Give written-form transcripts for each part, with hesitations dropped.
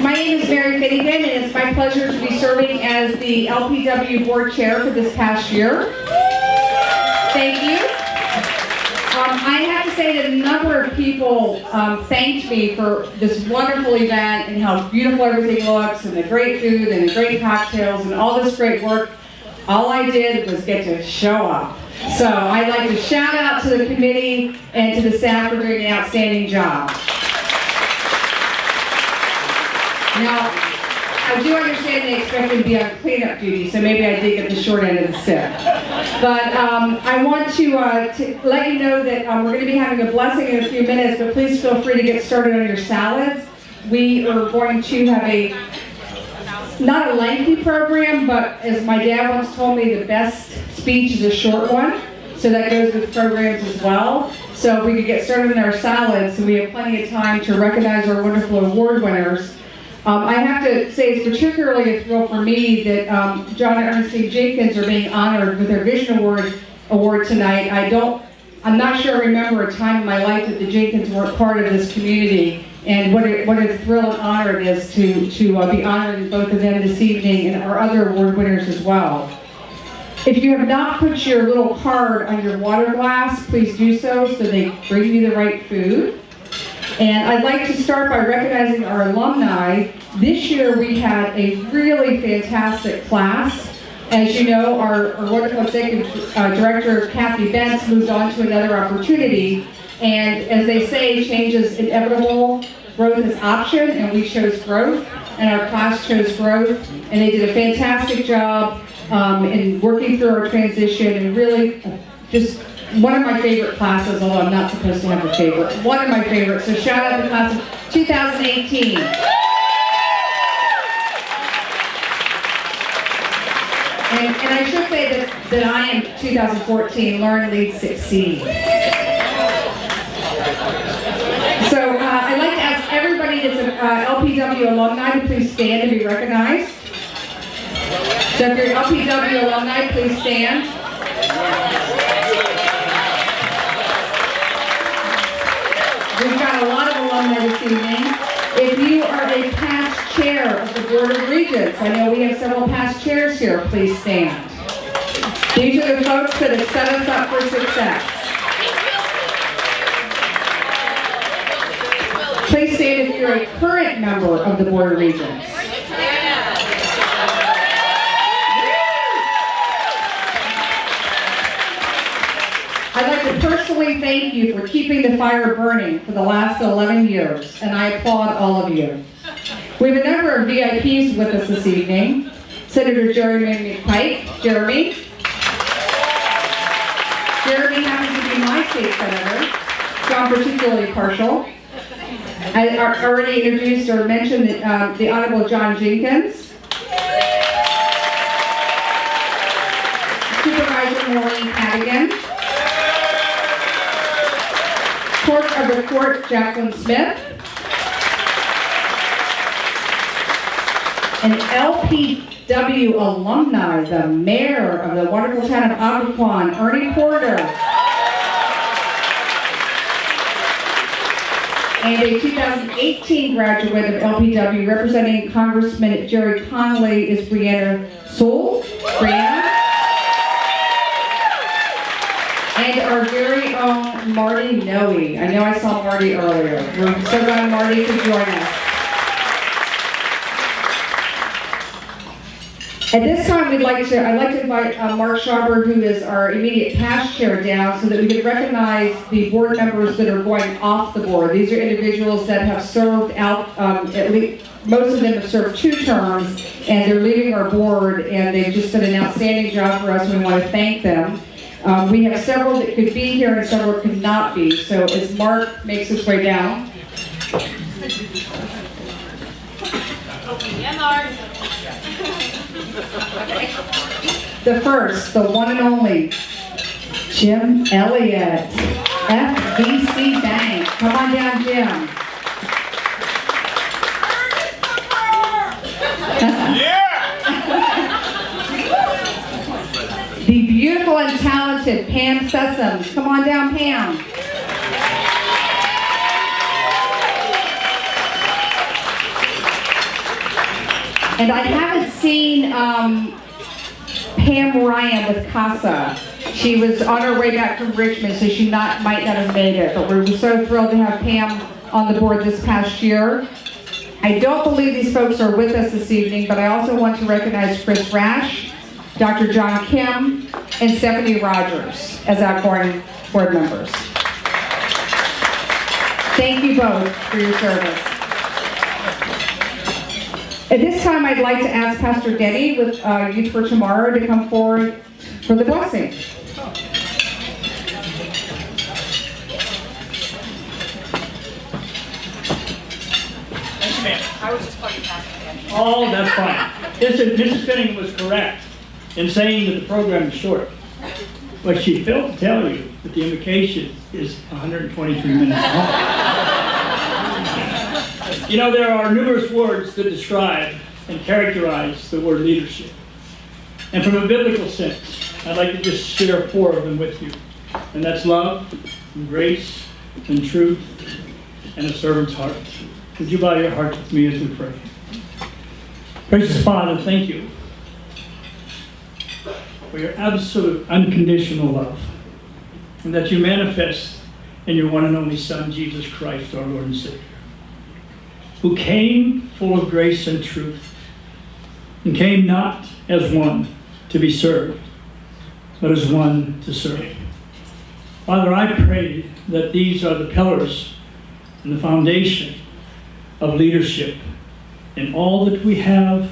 My name is Mary Finnegan, and it's my pleasure to be serving as the LPW Board Chair for this past year. Thank you. I have to say that a number of people thanked me for this wonderful event and how beautiful everything looks and the great food and the great cocktails and all this great work. All I did was get to show up. So I'd like to shout out to the committee and to the staff for doing an outstanding job. Now, I do understand they expect me to be on cleanup duty, so maybe I did get the short end of the stick. But I want to let you know that we're going to be having a blessing in a few minutes, but please feel free to get started on your salads. We are going to have not a lengthy program, but as my dad once told me, the best speech is a short one. So that goes with programs as well. So if we could get started on our salads, so we have plenty of time to recognize our wonderful award winners. I have to say it's particularly a thrill for me that John and Ernestine Jenkins are being honored with their Vision Award tonight. I'm not sure I remember a time in my life that the Jenkins weren't part of this community, and what a thrill and honor it is to be honored both of them this evening and our other award winners as well. If you have not put your little card on your water glass, please do so they bring you the right food. And I'd like to start by recognizing our alumni. This year we had a really fantastic class. As you know, our wonderful executive director, Kathy Bentz, moved on to another opportunity. And as they say, change is inevitable, growth is option, and we chose growth, and our class chose growth. And they did a fantastic job in working through our transition, and really just one of my favorite classes, although I'm not supposed to have a favorite. One of my favorites. So shout out to the class of 2018. And I should say that I am 2014, Learn, Lead, Succeed. So I'd like to ask everybody that's an LPW alumni to please stand to be recognized. So if you're an LPW alumni, please stand. We've got a lot of alumni this evening. If you are a past chair of the Board of Regents, I know we have several past chairs here, please stand. These are the folks that have set us up for success. Please stand if you're a current member of the Board of Regents. I'd like to personally thank you for keeping the fire burning for the last 11 years, and I applaud all of you. We have a number of VIPs with us this evening. Senator Jeremy McPike. Jeremy happens to be my state senator, so I'm particularly partial. I already introduced or mentioned the Honorable John Jenkins. Supervisor Maureen Cadigan. Clerk of the Court, Jacqueline Smith. An LPW alumni, the mayor of the wonderful town of Occoquan, Ernie Porter. And a 2018 graduate of LPW representing Congressman Jerry Connolly is Brianna Sewell. Brianna. And our very own Marty Noe. I know I saw Marty earlier. We're so glad Marty could join us. At this time, I'd like to invite Mark Schauber, who is our immediate past chair, down so that we can recognize the board members that are going off the board. These are individuals that have served out, at least most of them have served 2 terms, and they're leaving our board, and they've just done an outstanding job for us, and we want to thank them. We have several that could be here and several could not be. So as Mark makes his way down. Yeah, Mark. The first, the one and only, Jim Elliott, FVC Bank. Come on down, Jim. Yeah! The beautiful and talented Pam Sessoms. Come on down, Pam. And I haven't seen Pam Ryan with CASA. She was on her way back from Richmond, so she might not have made it. But we're so thrilled to have Pam on the board this past year. I don't believe these folks are with us this evening, but I also want to recognize Chris Rash, Dr. John Kim, and Stephanie Rogers as outgoing board members. Thank you both for your service. At this time, I'd like to ask Pastor Denny with Youth for Tomorrow to come forward for the blessing. I was just calling you Pastor Denny. Oh, that's fine. Listen, Mrs. Finning was correct in saying that the program is short. But she failed to tell you that the invocation is 123 minutes long. You know, there are numerous words that describe and characterize the word leadership. And from a biblical sense, I'd like to just share 4 of them with you. And that's love, and grace, and truth, and a servant's heart. Would you bow your heart with me as we pray? Gracious Father, thank you for your absolute unconditional love, and that you manifest in your one and only Son, Jesus Christ, our Lord and Savior, who came full of grace and truth, and came not as one to be served, but as one to serve. Father, I pray that these are the pillars and the foundation of leadership in all that we have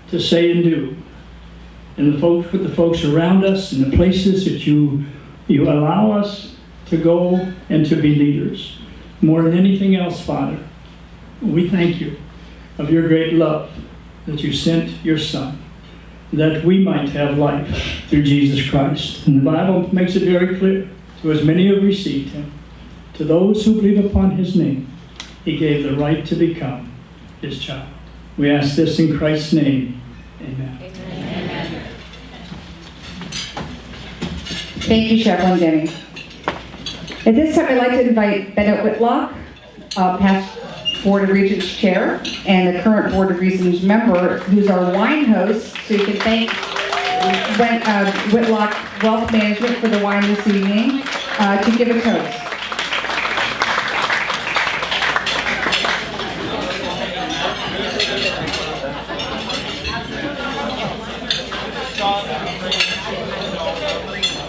to say and do, and with the folks around us, and the places that you allow us to go and to be leaders. More than anything else, Father, we thank you of your great love that you sent your Son, that we might have life through Jesus Christ. And the Bible makes it very clear, to as many who received him, to those who believe upon his name, he gave the right to become his child. We ask this in Christ's name. Amen. Amen. Thank you, Chaplain Denny. At this time, I'd like to invite Bennett Whitlock, past Board of Regents chair, and the current Board of Regents member, who's our wine host, so you can thank Whitlock Wealth Management for the wine this evening, to give a toast.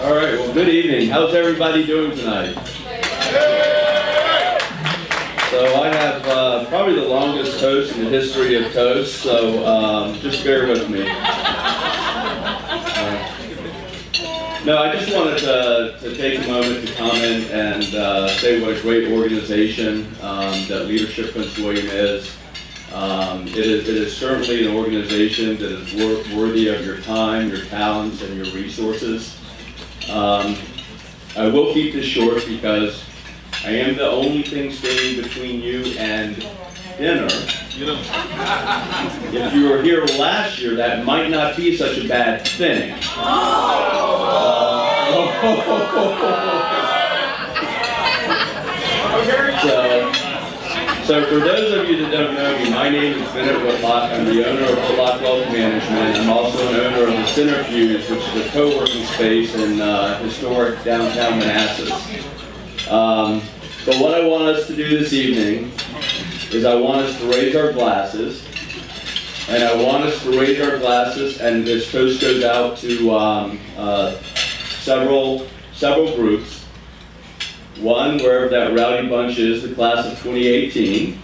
All right, well, good evening. How's everybody doing tonight? So I have probably the longest toast in the history of toast, so just bear with me. No, I just wanted to take a moment to comment and say what a great organization that Leadership Prince William is. It is certainly an organization that is worthy of your time, your talents, and your resources. I will keep this short because I am the only thing standing between you and dinner. If you were here last year, that might not be such a bad thing. So for those of you that don't know me, my name is Bennett Whitlock. I'm the owner of Whitlock Wealth Management. I'm also an owner of the Centrifuge, which is a co-working space in historic downtown Manassas. But what I want us to do this evening is I want us to raise our glasses. And I want us to raise our glasses, and this toast goes out to several groups. One, wherever that rowdy bunch is, the class of 2018.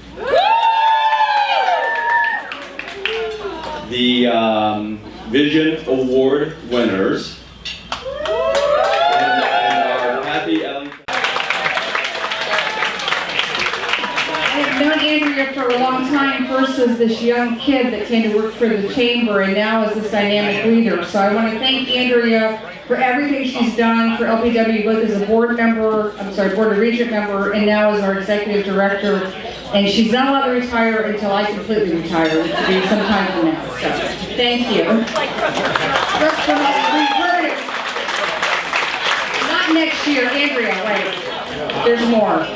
The Vision Award winners. And our happy Ellen. I've known Andrea for a long time, first as this young kid that came to work for the chamber, and now as this dynamic leader. So I want to thank Andrea for everything she's done for LPW, both as a board of regent member, and now as our executive director. And she's not allowed to retire until I completely retire, which will be some time from now. So, thank you. Not next year, Andrea, wait. There's more.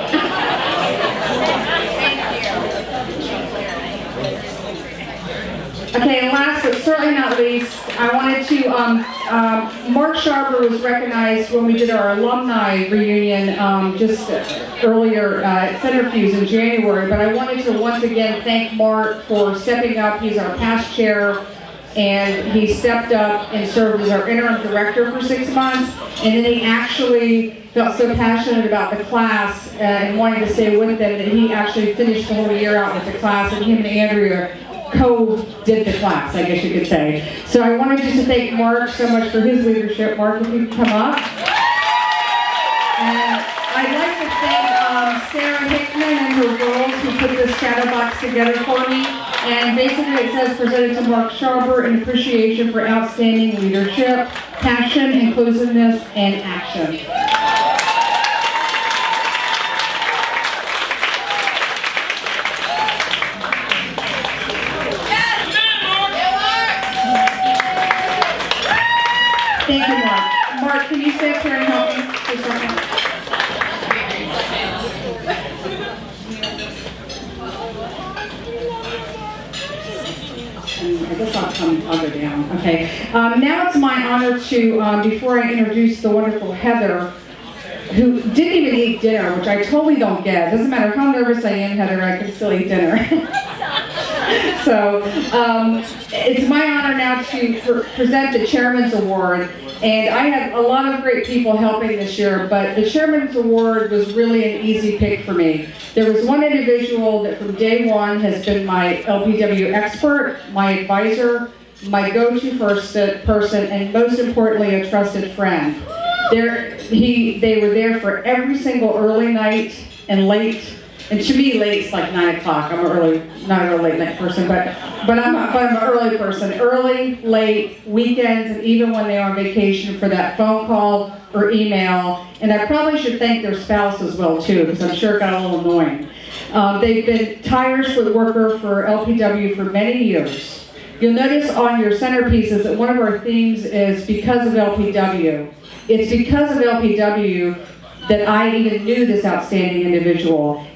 Okay, Okay, and last but certainly not least, I wanted to, Mark Sharber was recognized when we did our alumni reunion just earlier at Centerfuse in January, but I wanted to once again thank Mark for stepping up. He's our past chair, and he stepped up and served as our interim director for 6 months, and then he actually felt so passionate about the class and wanting to stay with them that he actually finished the whole year out with the class, and him and Andrea co-did the class, I guess you could say. So I wanted just to thank Mark so much for his leadership. Mark, if you could come up. And I'd like to thank Sarah Hickman and her girls who put this shadow box together for me. And basically it says, presented to Mark Sharber in appreciation for outstanding leadership, passion, inclusiveness, and action. Thank you, Mark. Mark, can you stay up here and help me for a second? I guess I'll go down. Okay. Now it's my honor to, before I introduce the wonderful Heather, who didn't even eat dinner, which I totally don't get. It doesn't matter how nervous I am, Heather, I can still eat dinner. So it's my honor now to present the Chairman's Award. And I had a lot of great people helping this year, but the Chairman's Award was really an easy pick for me. There was one individual that from day one has been my LPW expert, my advisor, my go-to person, and most importantly, a trusted friend. They were there for every single early night and late. And to me, late's like 9 o'clock. I'm not a late night person, but I'm an early person. Early, late, weekends, and even when they're on vacation for that phone call or email. And I probably should thank their spouse as well too, because I'm sure it got a little annoying. They've been tireless worker for LPW for many years. You'll notice on your centerpieces that one of our themes is because of LPW. It's because of LPW that I even knew this outstanding individual.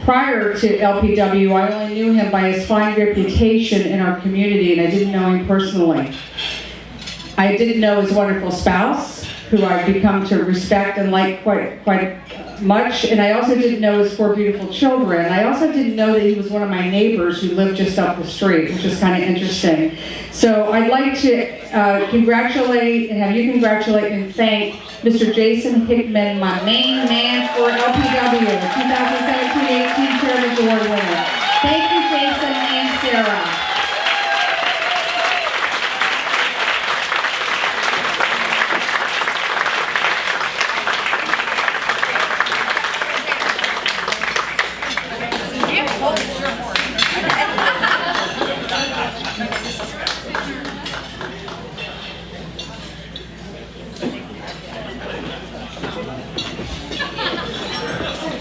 Prior to LPW, I only knew him by his fine reputation in our community, and I didn't know him personally. I didn't know his wonderful spouse, who I've become to respect and like quite much, and I also didn't know his 4 beautiful children. I also didn't know that he was one of my neighbors who lived just up the street, which is kind of interesting. So I'd like to congratulate and have you congratulate and thank Mr. Jason Hickman, my main man for LPW, 2017-18 Chairman's Award winner. Thank you, Jason and Sarah.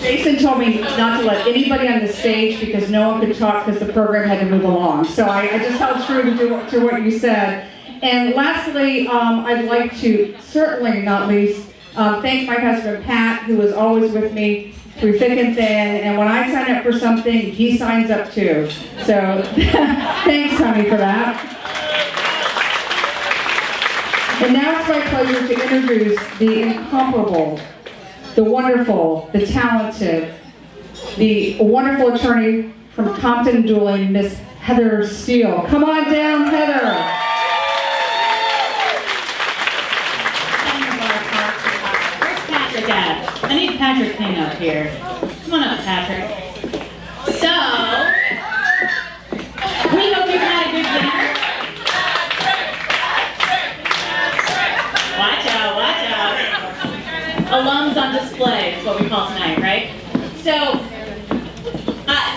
Jason told me not to let anybody on the stage because no one could talk because the program had to move along. So I just held true to what you said. And lastly, I'd like to, certainly not least, thank my husband Pat, who is always with me through thick and thin. And when I sign up for something, he signs up too. So thanks, honey, for that. And now it's my pleasure to introduce the incomparable, the wonderful, the talented, the wonderful attorney from Compton Dueling, Miss Heather Steele. Come on down, Heather. Where's Patrick at? I need Patrick King up here. Come on up, Patrick. So, we hope you've had a good dinner. Watch out, watch out. Alums on display is what we call tonight, right? So,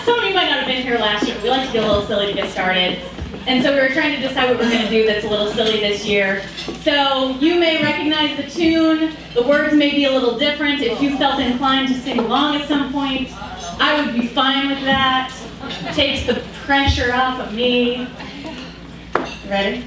some of you might not have been here last year. We like to get a little silly to get started. And so we were trying to decide what we're going to do that's a little silly this year. So you may recognize the tune. The words may be a little different. If you felt inclined to sing along at some point, I would be fine with that. It takes the pressure off of me. Ready?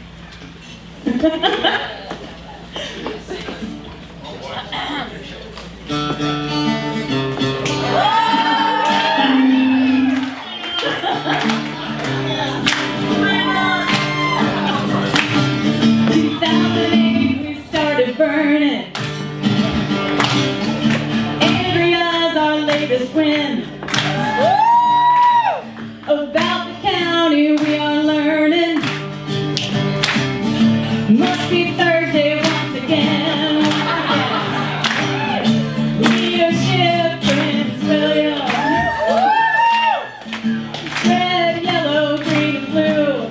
About the county we are learning. Must be Thursday once again. Leadership, Prince William. Red, yellow, green, and blue.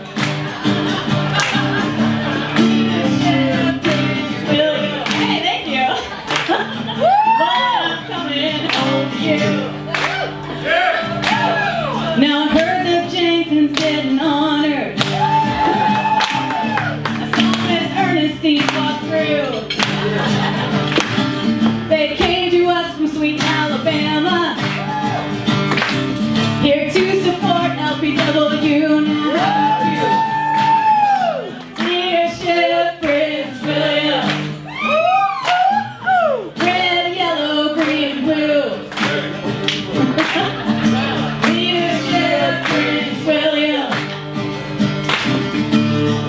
Leadership, Prince William. Hey, thank you. But I'm coming home to you. Now I heard that Jenkins getting honored. I saw Miss Ernestine walk through. They came to us from sweet Alabama, here to support LPW now. Leadership, Prince William. Red, yellow, green, blue. Leadership, Prince William.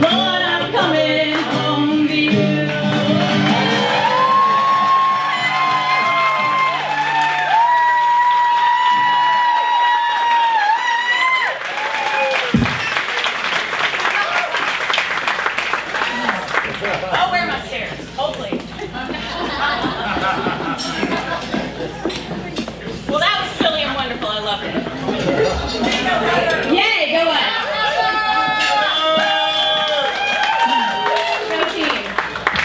Lord, I'm coming home to you. I'll wear my stairs. Hold please. Well, that was silly and wonderful. I loved it. Yay, go us. Go team.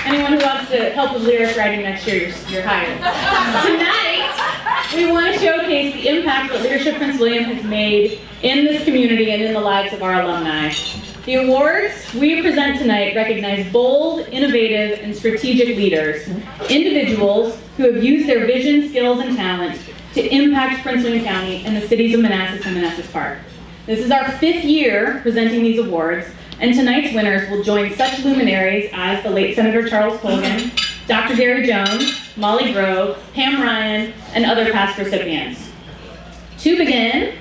Anyone who wants to help with lyric writing next year, you're hired. Tonight, we want to showcase the impact that Leadership Prince William has made in this community and in the lives of our alumni. The awards we present tonight recognize bold, innovative, and strategic leaders, individuals who have used their vision, skills, and talent to impact Prince William County and the cities of Manassas and Manassas Park. This is our 5th year presenting these awards, and tonight's winners will join such luminaries as the late Senator Charles Colgan, Dr. Gary Jones, Molly Grove, Pam Ryan, and other past recipients. To begin,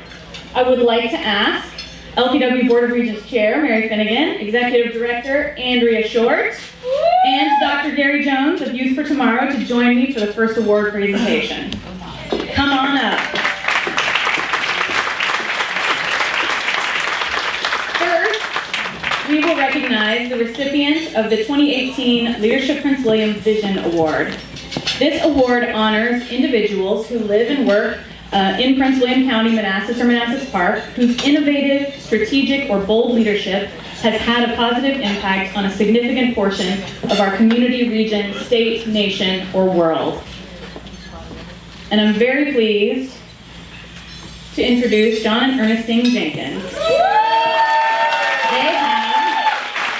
I would like to ask LPW Board of Regents Chair Mary Finnegan, Executive Director Andrea Short, and Dr. Gary Jones of Youth for Tomorrow to join me for the first award presentation. Come on up. First, we will recognize the recipient of the 2018 Leadership Prince William Vision Award. This award honors individuals who live and work in Prince William County, Manassas or Manassas Park, whose innovative, strategic, or bold leadership has had a positive impact on a significant portion of our community, region, state, nation, or world. And I'm very pleased to introduce John and Ernestine Jenkins. They have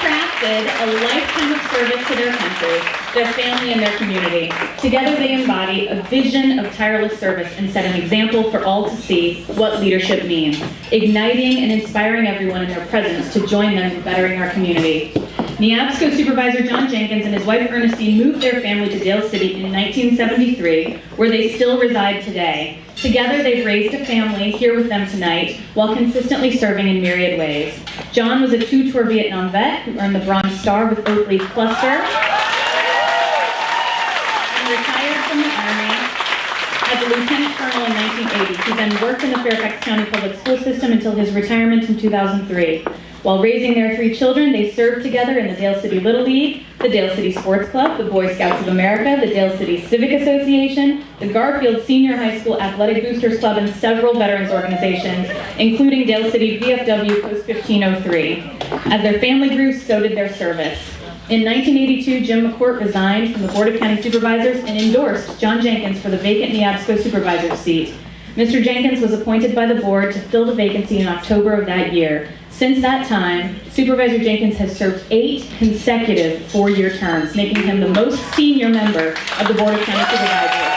crafted a lifetime of service to their country, their family, and their community. Together they embody a vision of tireless service and set an example for all to see what leadership means, igniting and inspiring everyone in their presence to join them in bettering our community. Neabsco Supervisor John Jenkins and his wife Ernestine moved their family to Dale City in 1973, where they still reside today. Together, they've raised a family here with them tonight, while consistently serving in myriad ways. John was a 2-tour Vietnam vet who earned the Bronze Star with Oak Leaf Cluster, and retired from the Army as a lieutenant colonel in 1980. He then worked in the Fairfax County Public School System until his retirement in 2003. While raising their 3 children, they served together in the Dale City Little League, the Dale City Sports Club, the Boy Scouts of America, the Dale City Civic Association, the Garfield Senior High School Athletic Boosters Club, and several veterans organizations, including Dale City VFW Post 1503. As their family grew, so did their service. In 1982, Jim McCourt resigned from the Board of County Supervisors and endorsed John Jenkins for the vacant Neabsco Supervisor seat. Mr. Jenkins was appointed by the board to fill the vacancy in October of that year. Since that time, Supervisor Jenkins has served 8 consecutive 4-year terms, making him the most senior member of the Board of County Supervisors.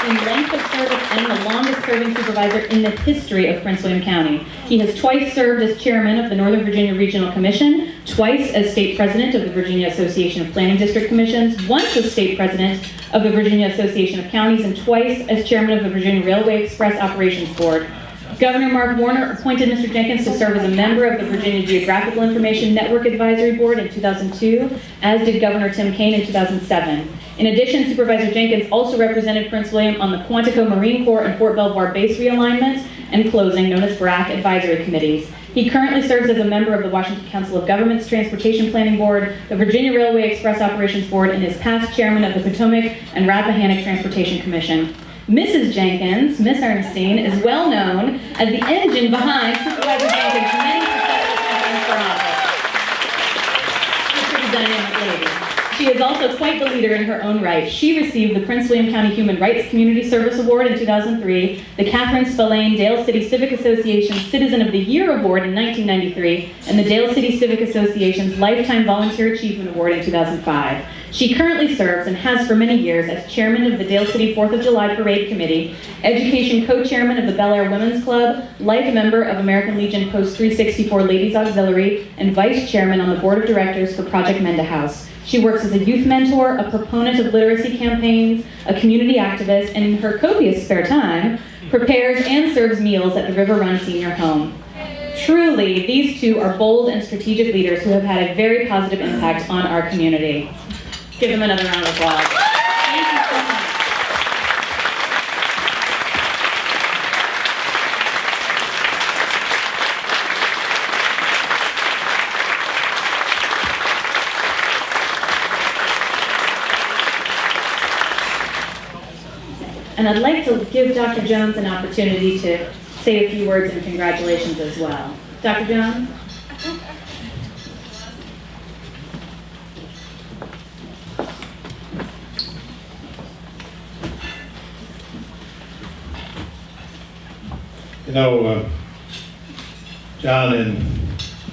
In length of service and the longest serving supervisor in the history of Prince William County. He has twice served as chairman of the Northern Virginia Regional Commission, twice as state president of the Virginia Association of Planning District Commissions, once as state president of the Virginia Association of Counties, and twice as chairman of the Virginia Railway Express Operations Board. Governor Mark Warner appointed Mr. Jenkins to serve as a member of the Virginia Geographical Information Network Advisory Board in 2002, as did Governor Tim Kaine in 2007. In addition, Supervisor Jenkins also represented Prince William on the Quantico Marine Corps and Fort Belvoir base realignment and closing, known as BRAC advisory committees. He currently serves as a member of the Washington Council of Governments Transportation Planning Board, the Virginia Railway Express Operations Board, and is past chairman of the Potomac and Rappahannock Transportation Commission. Mrs. Jenkins, Miss Ernestine, is well known as the engine behind Supervisor Jenkins' many successful campaigns for office. She's a pretty dynamic lady. She is also quite the leader in her own right. She received the Prince William County Human Rights Community Service Award in 2003, the Catherine Spillane Dale City Civic Association Citizen of the Year Award in 1993, and the Dale City Civic Association's Lifetime Volunteer Achievement Award in 2005. She currently serves and has for many years as chairman of the Dale City 4th of July Parade Committee, education co-chairman of the Bel Air Women's Club, life member of American Legion Post 364 Ladies Auxiliary, and vice chairman on the board of directors for Project Menda House. She works as a youth mentor, a proponent of literacy campaigns, a community activist, and in her copious spare time, prepares and serves meals at the River Run Senior Home. Truly, these two are bold and strategic leaders who have had a very positive impact on our community. Let's give them another round of applause. Thank you so much. And I'd like to give Dr. Jones an opportunity to say a few words and congratulations as well. Dr. Jones? You know, John and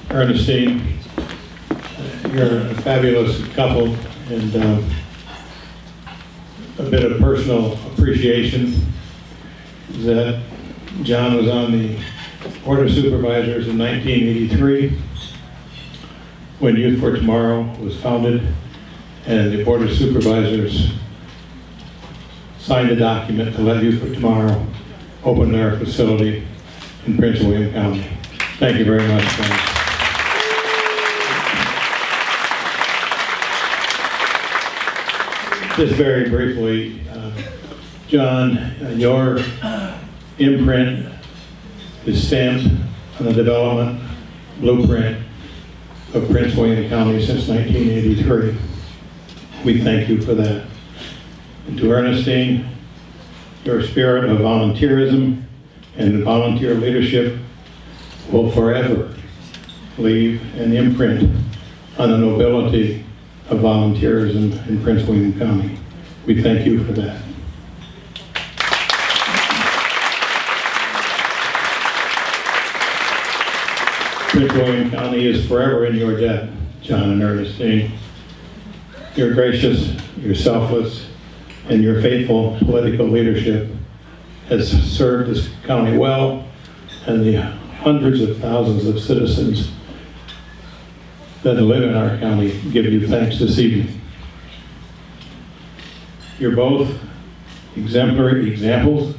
Ernestine, you're a fabulous couple, and a bit of personal appreciation is that John was on the Board of Supervisors in 1983 when Youth for Tomorrow was founded, and the Board of Supervisors signed a document to let Youth for Tomorrow open their facility in Prince William County. Thank you very much, friends. Just very briefly, John, your imprint is stamped on the development blueprint of Prince William County since 1983. We thank you for that. And to Ernestine, your spirit of volunteerism and volunteer leadership will forever leave an imprint on the nobility of volunteerism in Prince William County. We thank you for that. Prince William County is forever in your debt, John and Ernestine. You're gracious, you're selfless, and your faithful political leadership has served this county well, and the hundreds of thousands of citizens that live in our county give you thanks this evening. You're both exemplary examples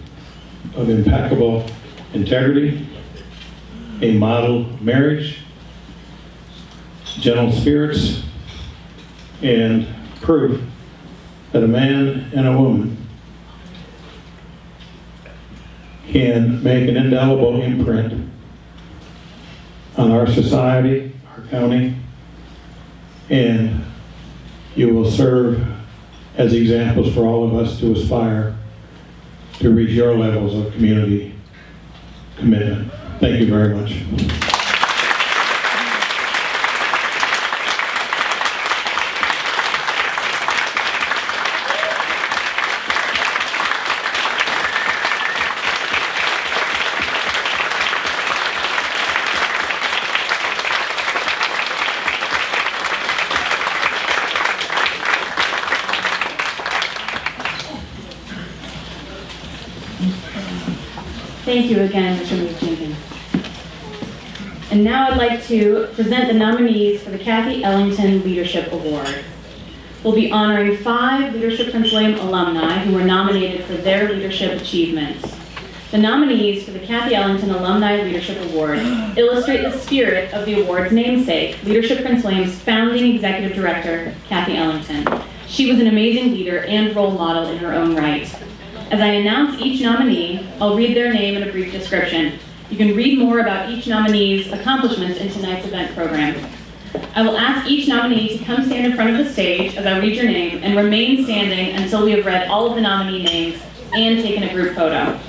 of impeccable integrity, a model marriage, gentle spirits, and proof that a man and a woman can make an indelible imprint on our society, our county, and you will serve as examples for all of us to aspire to reach your levels of community commitment. Thank you very much. Thank you again, Mr. Jenkins. And now I'd like to present the nominees for the Kathy Ellington Leadership Award. We'll be honoring 5 Leadership Prince William alumni who were nominated for their leadership achievements. The nominees for the Kathy Ellington Alumni Leadership Award illustrate the spirit of the award's namesake, Leadership Prince William's founding executive director, Kathy Ellington. She was an amazing leader and role model in her own right. As I announce each nominee, I'll read their name and a brief description. You can read more about each nominee's accomplishments in tonight's event program. I will ask each nominee to come stand in front of the stage as I read your name and remain standing until we have read all of the nominee names and taken a group photo.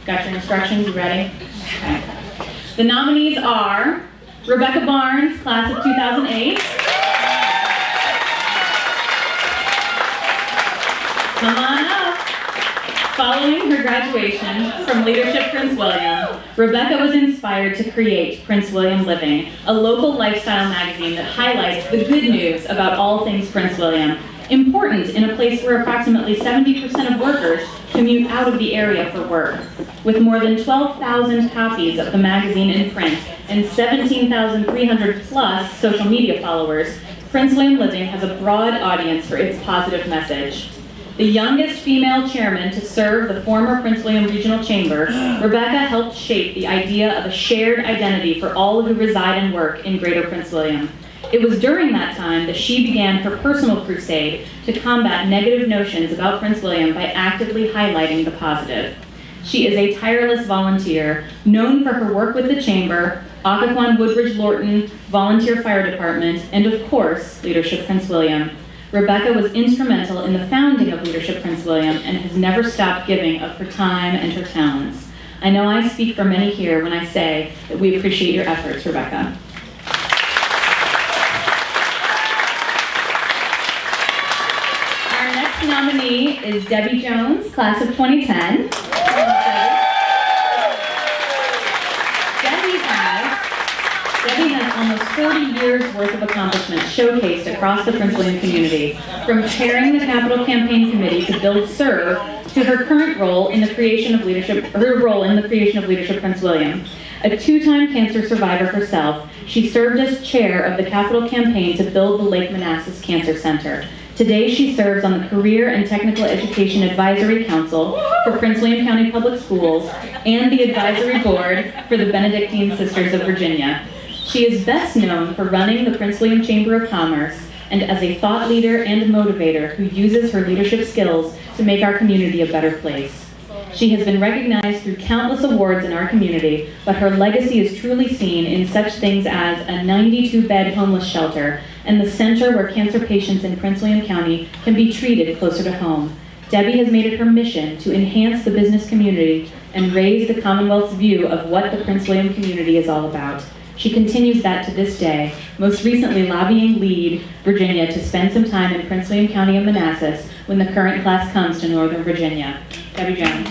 Got your instructions? You ready? Okay. The nominees are Rebecca Barnes, class of 2008. Come on up. Following her graduation from Leadership Prince William, Rebecca was inspired to create Prince William Living, a local lifestyle magazine that highlights the good news about all things Prince William, important in a place where approximately 70% of workers commute out of the area for work. With more than 12,000 copies of the magazine in print and 17,300 plus social media followers, Prince William Living has a broad audience for its positive message. The youngest female chairman to serve the former Prince William Regional Chamber, Rebecca helped shape the idea of a shared identity for all who reside and work in Greater Prince William. It was during that time that she began her personal crusade to combat negative notions about Prince William by actively highlighting the positive. She is a tireless volunteer, known for her work with the Chamber, Occoquan Woodbridge Lorton Volunteer Fire Department, and of course, Leadership Prince William. Rebecca was instrumental in the founding of Leadership Prince William and has never stopped giving of her time and her talents. I know I speak for many here when I say that we appreciate your efforts, Rebecca. Our next nominee is Debbie Jones, class of 2010. Debbie has almost 40 years worth of accomplishments showcased across the Prince William community, from chairing the Capital Campaign Committee to build SERVE to her current role in the creation of Leadership Prince William. A two-time cancer survivor herself, she served as chair of the Capital Campaign to build the Lake Manassas Cancer Center. Today she serves on the Career and Technical Education Advisory Council for Prince William County Public Schools and the Advisory Board for the Benedictine Sisters of Virginia. She is best known for running the Prince William Chamber of Commerce and as a thought leader and motivator who uses her leadership skills to make our community a better place. She has been recognized through countless awards in our community, but her legacy is truly seen in such things as a 92-bed homeless shelter and the center where cancer patients in Prince William County can be treated closer to home. Debbie has made it her mission to enhance the business community and raise the Commonwealth's view of what the Prince William community is all about. She continues that to this day, most recently lobbying LEAD, Virginia, to spend some time in Prince William County and Manassas when the current class comes to Northern Virginia. Debbie Jones.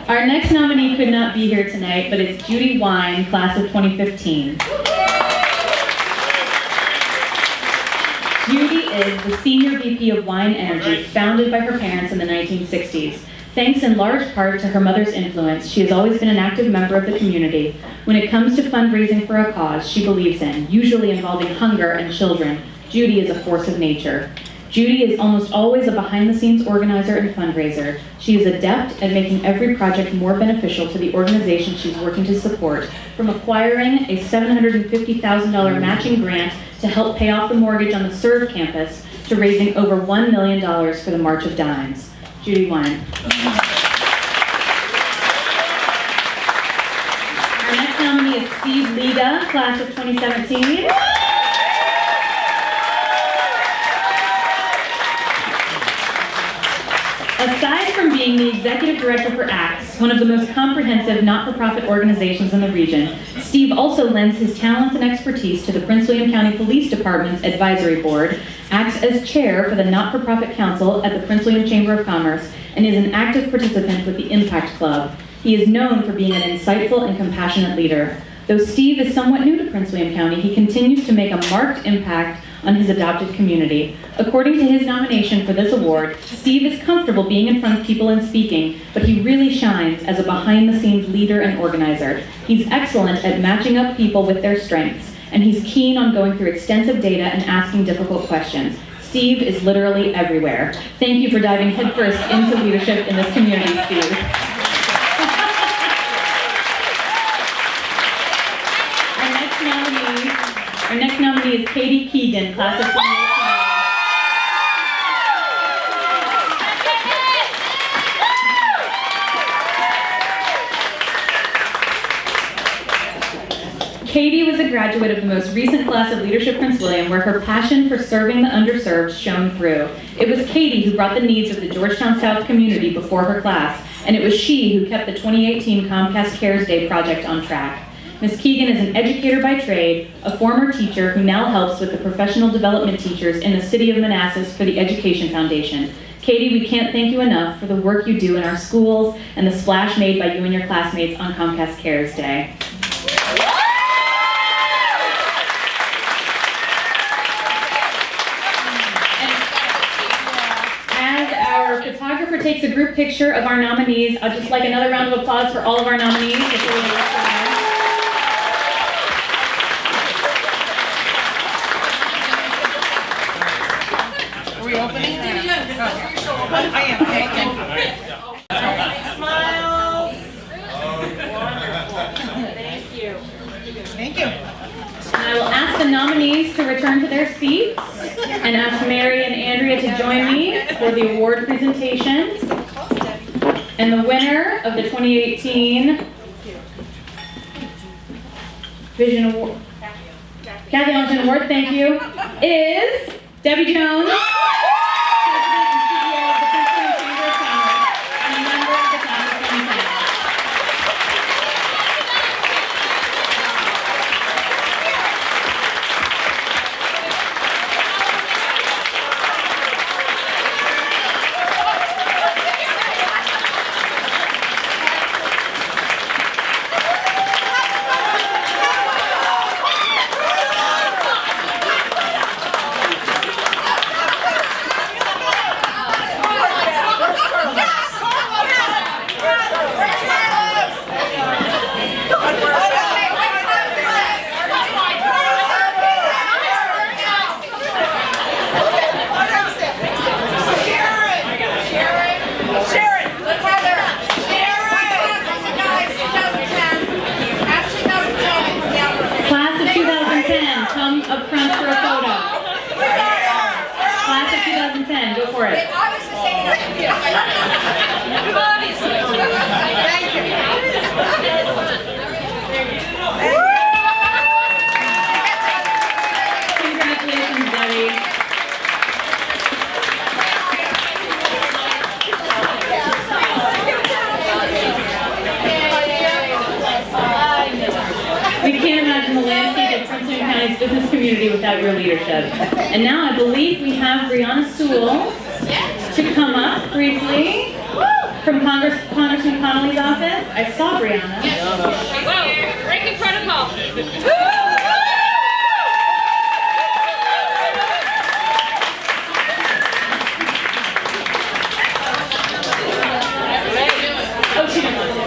Our next nominee could not be here tonight, but it's Judy Wine, class of 2015. Judy is the Senior VP of Wine Energy, founded by her parents in the 1960s. Thanks in large part to her mother's influence, she has always been an active member of the community. When it comes to fundraising for a cause she believes in, usually involving hunger and children, Judy is a force of nature. Judy is almost always a behind-the-scenes organizer and fundraiser. She is adept at making every project more beneficial to the organization she's working to support, from acquiring a $750,000 matching grant to help pay off the mortgage on the SERVE campus, to raising over $1 million for the March of Dimes. Judy Wine. Our next nominee is Steve Liga, class of 2017. Aside from being the executive director for ACTS, one of the most comprehensive not-for-profit organizations in the region, Steve also lends his talents and expertise to the Prince William County Police Department's advisory board, acts as chair for the not-for-profit council at the Prince William Chamber of Commerce, and is an active participant with the Impact Club. He is known for being an insightful and compassionate leader. Though Steve is somewhat new to Prince William County, he continues to make a marked impact on his adopted community. According to his nomination for this award, Steve is comfortable being in front of people and speaking, but he really shines as a behind-the-scenes leader and organizer. He's excellent at matching up people with their strengths, and he's keen on going through extensive data and asking difficult questions. Steve is literally everywhere. Thank you for diving headfirst into leadership in this community, Steve. Our next nominee is Katie Keegan, class of 2018. Katie was a graduate of the most recent class of Leadership Prince William, where her passion for serving the underserved shone through. It was Katie who brought the needs of the Georgetown South community before her class, and it was she who kept the 2018 Comcast Cares Day project on track. Ms. Keegan is an educator by trade, a former teacher who now helps with the professional development teachers in the city of Manassas for the Education Foundation. Katie, we can't thank you enough for the work you do in our schools and the splash made by you and your classmates on Comcast Cares Day. As our photographer takes a group picture of our nominees, I'd just like another round of applause for all of our nominees before we elect them. Smiles. Wonderful. Thank you. Thank you. I will ask the nominees to return to their seats and ask Mary and Andrea to join me for the award presentation. And the winner of the 2018 Vision Award, Kathy Ellington Award, thank you, is Debbie Jones. Business community without your leadership. And now I believe we have Brianna Sewell to come up briefly from Congressman Connolly's office. I saw Brianna. Wow, breaking protocol. Oh, she didn't want to.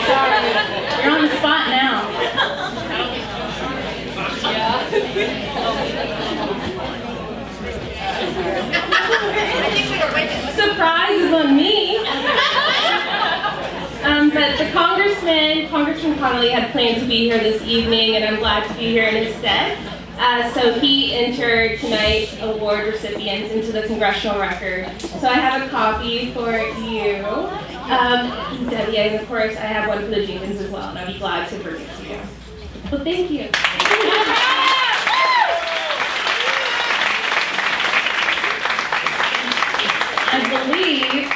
Sorry. You're on the spot now. Surprise is on me. But the Congressman Connolly had planned to be here this evening, and I'm glad to be here in his stead. So he entered tonight's award recipients into the congressional record. So I have a copy for you, Debbie, and of course I have one for the Jenkins as well, and I'll be glad to bring it to you. Well, thank you. I believe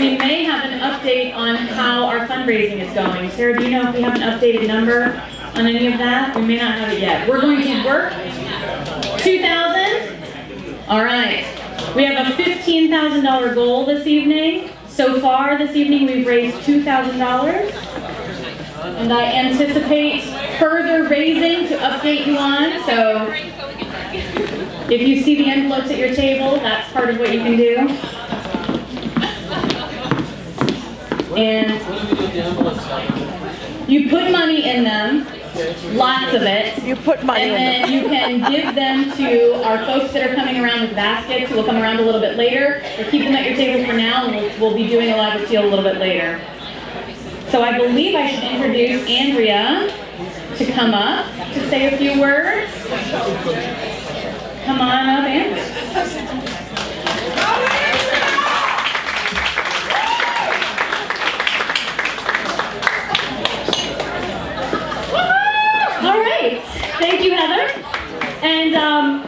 we may have an update on how our fundraising is going. Sarah, do you know if we have an updated number on any of that? We may not have it yet. We're going to work 2,000? All right. We have a $15,000 goal this evening. So far this evening we've raised $2,000. And I anticipate further raising to update you on. So if you see the envelopes at your table, that's part of what you can do. And you put money in them lots of it. You put money in And then you can give them to our folks that are coming around with baskets, who will come around a little bit later, or keep them at your table for now, and we'll be doing a live appeal a little bit later. So I believe I should introduce Andrea to come up to say a few words. Come on up, Andrea. Thank you, Heather. And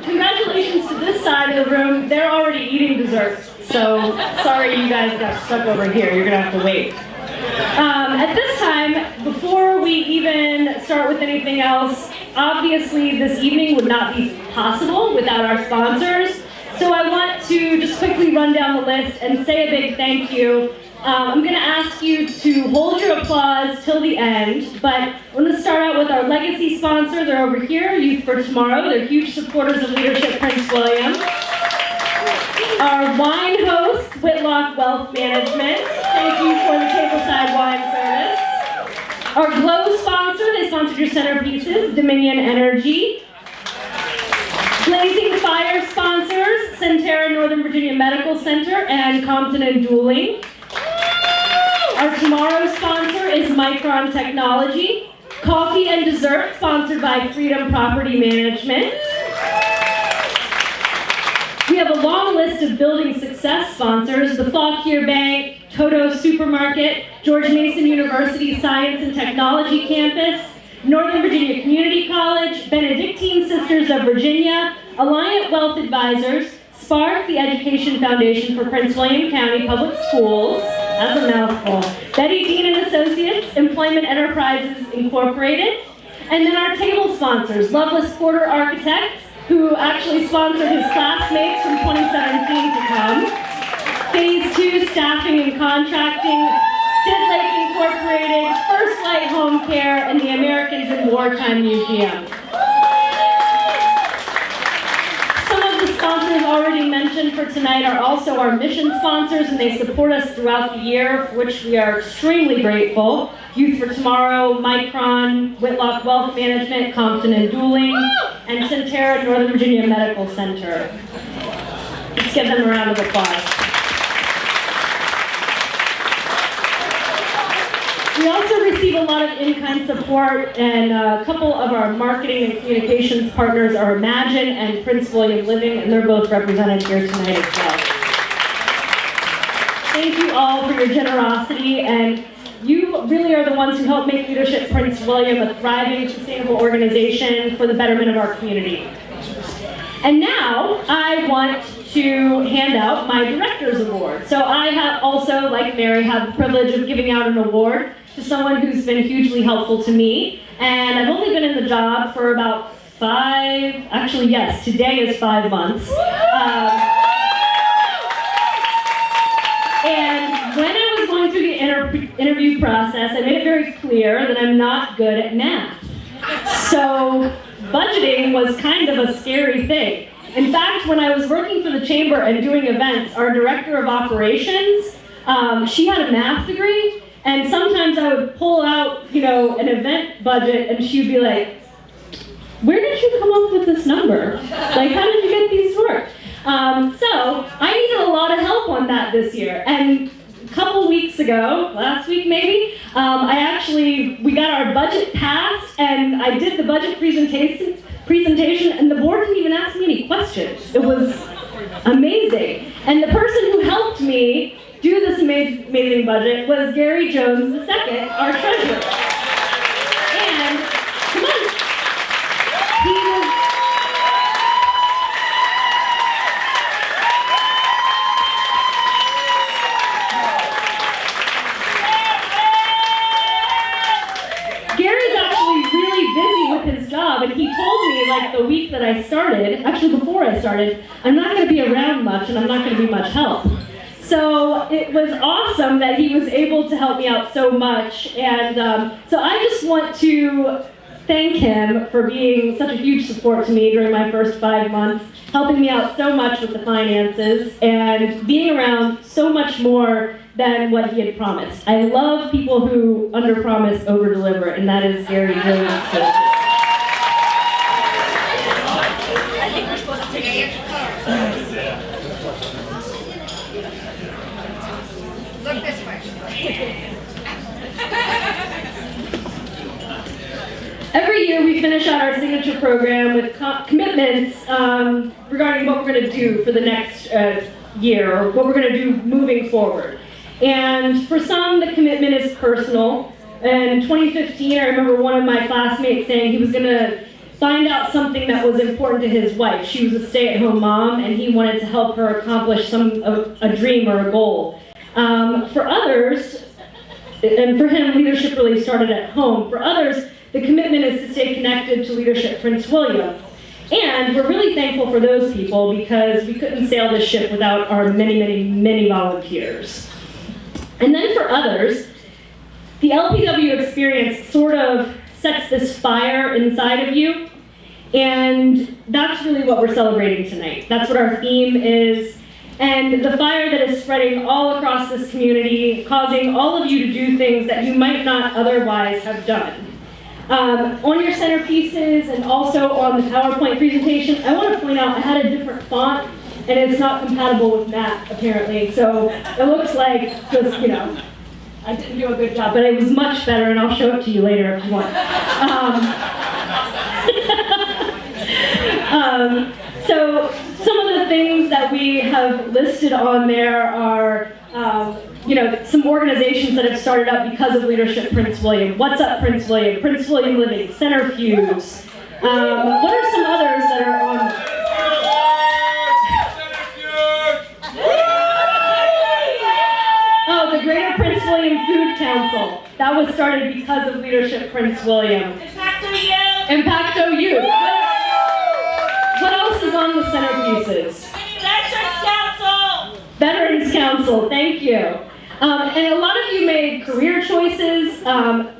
congratulations to this side of the room. They're already eating desserts, so sorry you guys got stuck over here. You're gonna have to wait. At this time, before we even start with anything else, obviously this evening would not be possible without our sponsors. So I want to just quickly run down the list and say a big thank you. I'm going to ask you to hold your applause till the end, but I'm going to start out with our legacy sponsor. They're over here, Youth for Tomorrow. They're huge supporters of Leadership Prince William. Our wine host, Whitlock Wealth Management. Thank you for the tableside wine service. Our glow sponsor, they sponsored your centerpieces, Dominion Energy. Blazing Fire sponsors, Centera Northern Virginia Medical Center and Compton and Dueling. Our tomorrow sponsor is Micron Technology. Coffee and dessert sponsored by Freedom Property Management. We have a long list of building success sponsors, the Fauquier Bank, Toto Supermarket, George Mason University Science and Technology Campus, Northern Virginia Community College, Benedictine Sisters of Virginia, Alliant Wealth Advisors, Spark, the Education Foundation for Prince William County Public Schools, that's a mouthful, Betty Dean and Associates, Employment Enterprises Incorporated, and then our table sponsors, Loveless Porter Architects, who actually sponsored his classmates from 2017 to come, Phase 2 Staffing and Contracting, Dead Lake Incorporated, First Light Home Care, and the Americans in Wartime Museum. Sponsors already mentioned for tonight are also our mission sponsors, and they support us throughout the year, for which we are extremely grateful. Youth for Tomorrow, Micron, Whitlock Wealth Management, Compton and Dueling, and Centera Northern Virginia Medical Center. Let's give them a round of applause. We also receive a lot of in-kind support, and a couple of our marketing and communications partners are Imagine and Prince William Living, and they're both represented here tonight as well. Thank you all for your generosity, and you really are the ones who help make Leadership Prince William a thriving, sustainable organization for the betterment of our community. And now, I want to hand out my Director's Award. So I have also, like Mary, had the privilege of giving out an award to someone who's been hugely helpful to me. And I've only been in the job for about today is 5 months. And when I was going through the interview process, I made it very clear that I'm not good at math. So budgeting was kind of a scary thing. In fact, when I was working for the chamber and doing events, our director of operations, she had a math degree, and sometimes I would pull out, an event budget, and she'd be like, "Where did you come up with this number? Like, how did you get these to work?" So I needed a lot of help on that this year, and a couple weeks ago, last week maybe, we got our budget passed, and I did the budget presentation, and the board didn't even ask me any questions. It was amazing. And the person who helped me do this amazing budget was Gary Jones II, our treasurer. And, come on, he was... Gary's actually really busy with his job, and he told me, like, the week that I started, actually before I started, I'm not going to be around much, and I'm not going to be much help. So it was awesome that he was able to help me out so much, and so I just want to thank him for being such a huge support to me during my first 5 months, helping me out so much with the finances, and being around so much more than what he had promised. I love people who under-promise, over-deliver, and that is Gary Jones. Every year we finish out our signature program with commitments regarding what we're going to do for the next year, or what we're going to do moving forward. And for some, the commitment is personal. In 2015, I remember one of my classmates saying he was going to find out something that was important to his wife. She was a stay-at-home mom, and he wanted to help her accomplish a dream or a goal. For others, and for him, leadership really started at home. For others, the commitment is to stay connected to Leadership Prince William. And we're really thankful for those people because we couldn't sail this ship without our many, many, many volunteers. And then for others, the LPW experience sort of sets this fire inside of you. And that's really what we're celebrating tonight. That's what our theme is. And the fire that is spreading all across this community, causing all of you to do things that you might not otherwise have done. On your centerpieces and also on the PowerPoint presentation, I want to point out I had a different font, and it's not compatible with Matt, apparently. So it looks like just, I didn't do a good job, but it was much better, and I'll show it to you later if you want. So some of the things that we have listed on there are, some organizations that have started up because of Leadership Prince William. What's Up Prince William? Prince William Living, Centrifuge. What are some others that are on there? Oh, the Greater Prince William Food Council. That was started because of Leadership Prince William. Impacto Youth. What else is on the centerpieces? Veterans Council, thank you. And a lot of you made career choices.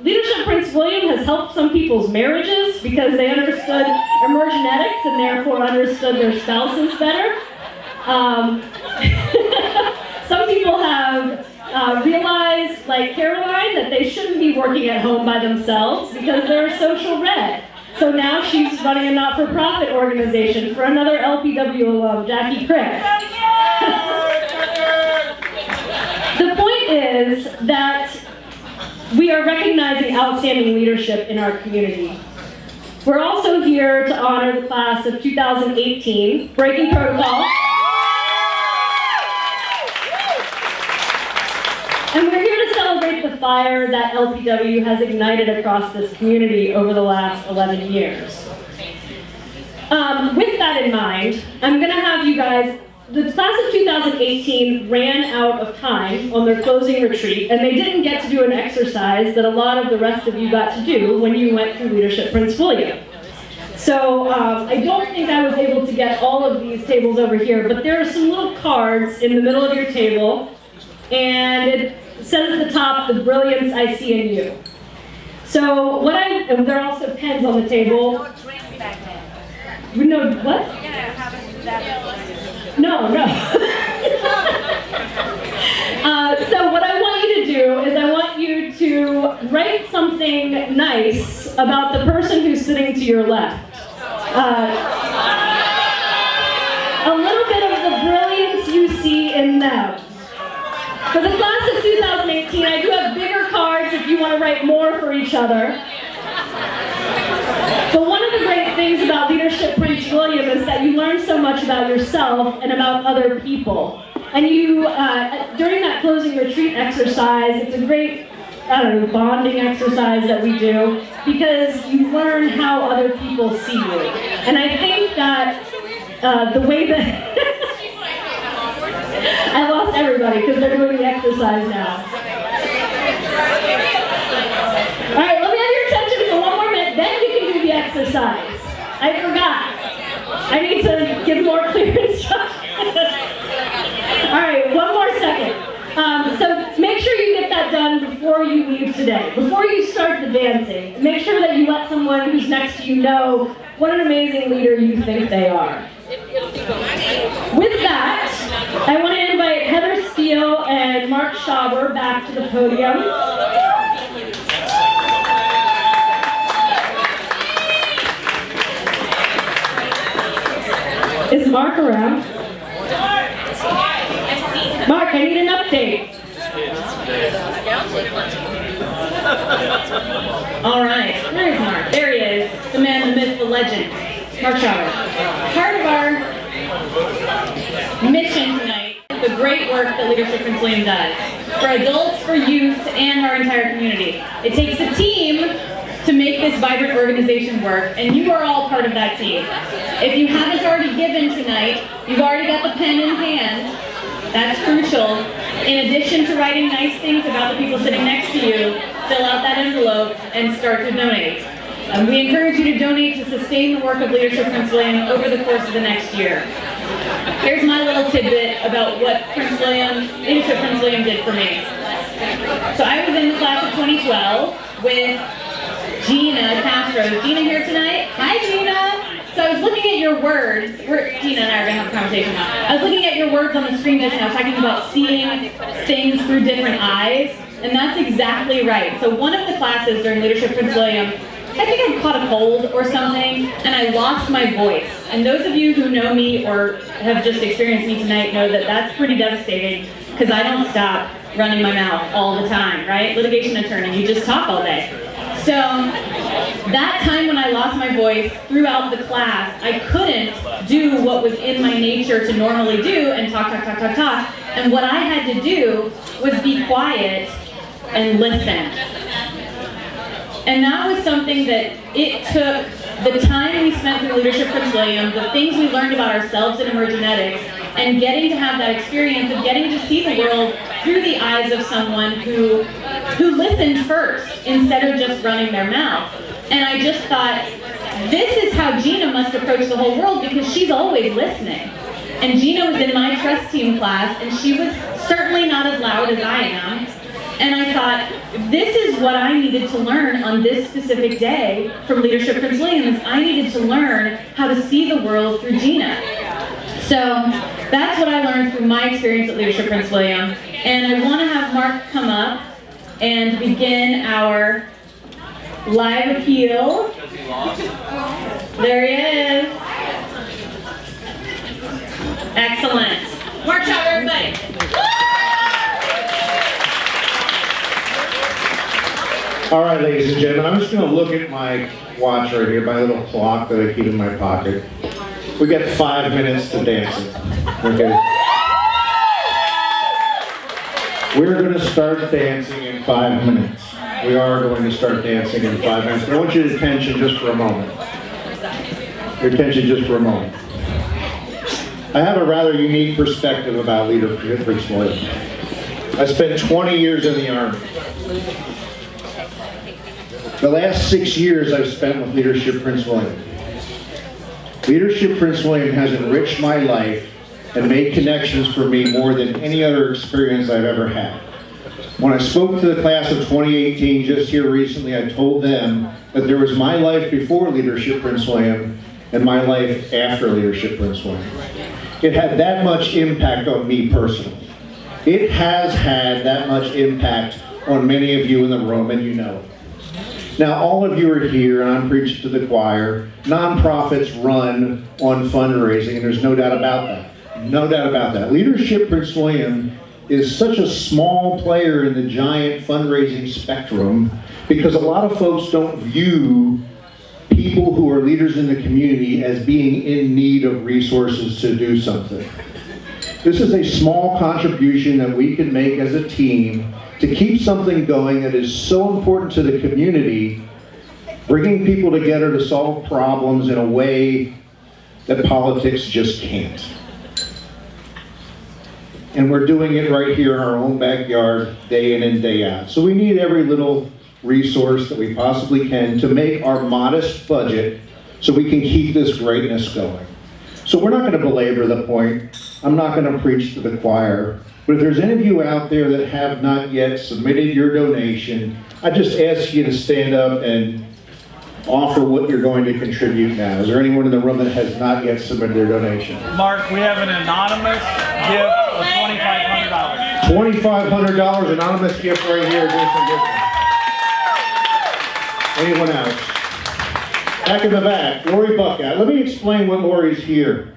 Leadership Prince William has helped some people's marriages because they understood emergenetics and therefore understood their spouses better. Some people have realized, like Caroline, that they shouldn't be working at home by themselves because they're a social red. So now she's running a not-for-profit organization for another LPW alum, Jackie Crick. The point is that we are recognizing outstanding leadership in our community. We're also here to honor the class of 2018, breaking protocol. And we're here to celebrate the fire that LPW has ignited across this community over the last 11 years. With that in mind, I'm going to have you guys, the class of 2018 ran out of time on their closing retreat, and they didn't get to do an exercise that a lot of the rest of you got to do when you went through Leadership Prince William. So I don't think I was able to get all of these tables over here, but there are some little cards in the middle of your table, and it says at the top, "The brilliance I see in you." So and there are also pens on the table. No drinks back there. We know what? You're gonna have us do that. No. So what I want you to do is I want you to write something nice about the person who's sitting to your left. A little bit of the brilliance you see in them. For the class of 2018, I do have bigger cards if you want to write more for each other. But one of the great things about Leadership Prince William is that you learn so much about yourself and about other people. And you, during that closing retreat exercise, it's a great, bonding exercise that we do because you learn how other people see you. And I think that the way that I lost everybody because they're doing the exercise now. All right, let me have your attention for one more minute, then you can do the exercise. I forgot. I need to give more clear instructions. All right, one more second. So make sure you get that done before you leave today. Before you start the dancing, make sure that you let someone who's next to you know what an amazing leader you think they are. With that, I want to invite Heather Steele and Mark Schauber back to the podium. Is Mark around? Mark, I need an update. All right, where is Mark? There he is, the man, the myth, the legend, Mark Schauer. Part of our mission tonight is the great work that Leadership Prince William does for adults, for youth, and our entire community. It takes a team to make this vibrant organization work, and you are all part of that team. If you haven't already given tonight, you've already got the pen in hand. That's crucial. In addition to writing nice things about the people sitting next to you, fill out that envelope and start to donate. We encourage you to donate to sustain the work of Leadership Prince William over the course of the next year. Here's my little tidbit about what Leadership Prince William did for me. So I was in the class of 2012 with Gina Castro. Is Gina here tonight? Hi, Gina. So I was looking at your words. Gina and I are going to have a conversation now. I was looking at your words on the screen just now, talking about seeing things through different eyes, and that's exactly right. So one of the classes during Leadership Prince William, I think I caught a cold or something, and I lost my voice. And those of you who know me or have just experienced me tonight know that that's pretty devastating, because I don't stop running my mouth all the time, right? Litigation attorney, you just talk all day. So that time when I lost my voice throughout the class, I couldn't do what was in my nature to normally do and talk. And what I had to do was be quiet and listen. And that was something that it took the time we spent through Leadership Prince William, the things we learned about ourselves in emergenetics, and getting to have that experience of getting to see the world through the eyes of someone who listened first instead of just running their mouth. And I just thought, this is how Gina must approach the whole world, because she's always listening. And Gina was in my trust team class, and she was certainly not as loud as I am. And I thought, this is what I needed to learn on this specific day from Leadership Prince William, is I needed to learn how to see the world through Gina. So that's what I learned through my experience at Leadership Prince William. And I want to have Mark come up and begin our live appeal. There he is. Excellent. Mark Schauer, everybody. All right, ladies and gentlemen, I'm just going to look at my watch right here, my little clock that I keep in my pocket. We got 5 minutes to dancing. Okay. We're going to start dancing in 5 minutes. We are going to start dancing in 5 minutes. But I want your attention just for a moment. Your attention just for a moment. I have a rather unique perspective about Leadership Prince William. I spent 20 years in the Army. The last 6 years I've spent with Leadership Prince William. Leadership Prince William has enriched my life and made connections for me more than any other experience I've ever had. When I spoke to the class of 2018 just here recently, I told them that there was my life before Leadership Prince William and my life after Leadership Prince William. It had that much impact on me personally. It has had that much impact on many of you in the room, and you know it. Now, all of you are here, and I'm preaching to the choir. Nonprofits run on fundraising, and there's no doubt about that. No doubt about that. Leadership Prince William is such a small player in the giant fundraising spectrum because a lot of folks don't view people who are leaders in the community as being in need of resources to do something. This is a small contribution that we can make as a team to keep something going that is so important to the community, bringing people together to solve problems in a way that politics just can't. And we're doing it right here in our own backyard, day in and day out. So we need every little resource that we possibly can to make our modest budget so we can keep this greatness going. So we're not going to belabor the point. I'm not going to preach to the choir. But if there's any of you out there that have not yet submitted your donation, I just ask you to stand up and offer what you're going to contribute now. Is there anyone in the room that has not yet submitted their donation? Mark, we have an anonymous gift of $2,500. $2,500 anonymous gift right here. Anyone else? Back in the back, Lori Buckout. Let me explain what Lori's here.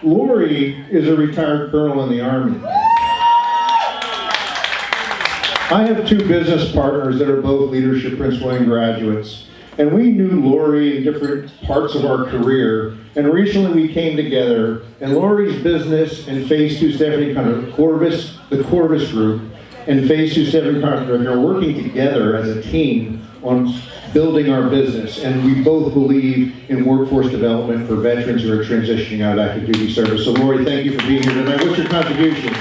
Lori is a retired colonel in the Army. I have two business partners that are both Leadership Prince William graduates. And we knew Lori in different parts of our career. And recently we came together, and Lori's business and Phase 2 Stephanie Conner, the Corvus Group, and Phase 2 Stephanie Conner are working together as a team on building our business. And we both believe in workforce development for veterans who are transitioning out of active duty service. So Lori, thank you for being here tonight. What's your contribution?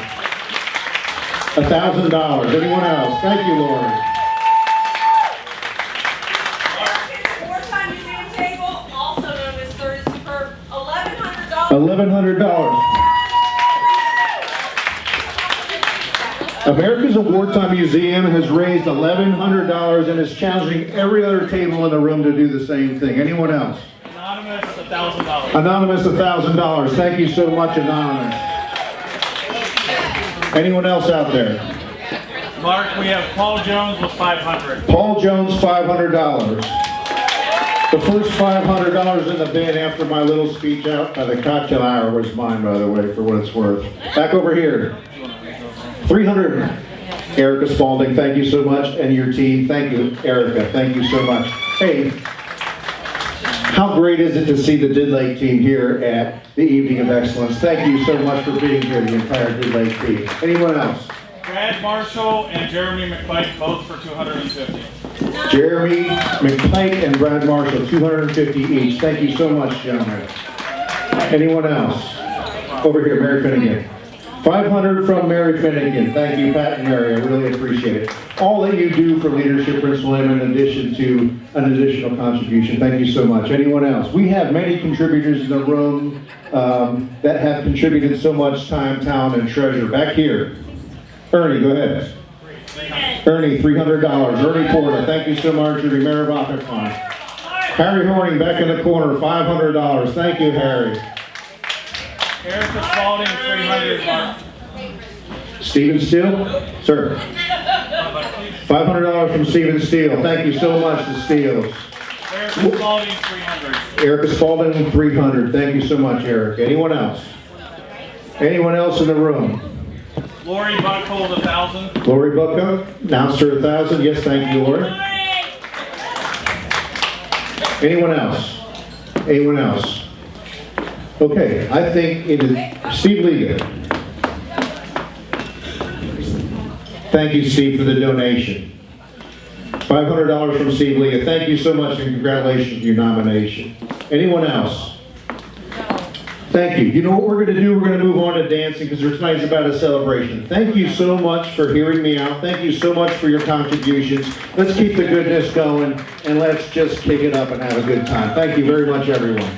$1,000. Anyone else? Thank you, Lori. Wartime museum table, also known as Third Superb, $1,100. $1,100. America's Wartime Museum has raised $1,100 and is challenging every other table in the room to do the same thing. Anyone else? Anonymous, $1,000. Anonymous, $1,000. Thank you so much, Anonymous. Anyone else out there? Mark, we have Paul Jones with $500. Paul Jones, $500. The first $500 in the bin after my little speech out by the cocktail hour was mine, by the way, for what it's worth. Back over here. $300. Erica Spalding, thank you so much, and your team. Thank you, Erica. Thank you so much. Hey, how great is it to see the Did Lake team here at the Evening of Excellence? Thank you so much for being here, the entire Did Lake team. Anyone else? Brad Marshall and Jeremy McClake, both for $250. Jeremy McClake and Brad Marshall, $250 each. Thank you so much, gentlemen. Anyone else? Over here, Mary Finnegan. $500 from Mary Finnegan. Thank you, Pat and Mary. I really appreciate it. All that you do for Leadership Prince William in addition to an additional contribution. Thank you so much. Anyone else? We have many contributors in the room that have contributed so much time, talent, and treasure. Back here. Ernie, go ahead. Ernie, $300. Ernie Porter, thank you so much. Ernie Marivakafon. Harry Horning back in the corner, $500. Thank you, Harry. Erica Spalding, $300. Mark. Stephen Steele? Sir. $500 from Stephen Steele. Thank you so much, the Steeles. Erica Spalding, $300. Erica Spalding, $300. Thank you so much, Eric. Anyone else? Anyone else in the room? Lori Buckhold, $1,000. Lori Bucko, announced her $1,000. Yes, thank you, Lori. Anyone else? Anyone else? Okay, I think it is Steve Liga. Thank you, Steve, for the donation. $500 from Steve Liga. Thank you so much and congratulations on your nomination. Anyone else? Thank you. You know what we're going to do? We're going to move on to dancing because tonight's about a celebration. Thank you so much for hearing me out. Thank you so much for your contributions. Let's keep the goodness going and let's just kick it up and have a good time. Thank you very much, everyone.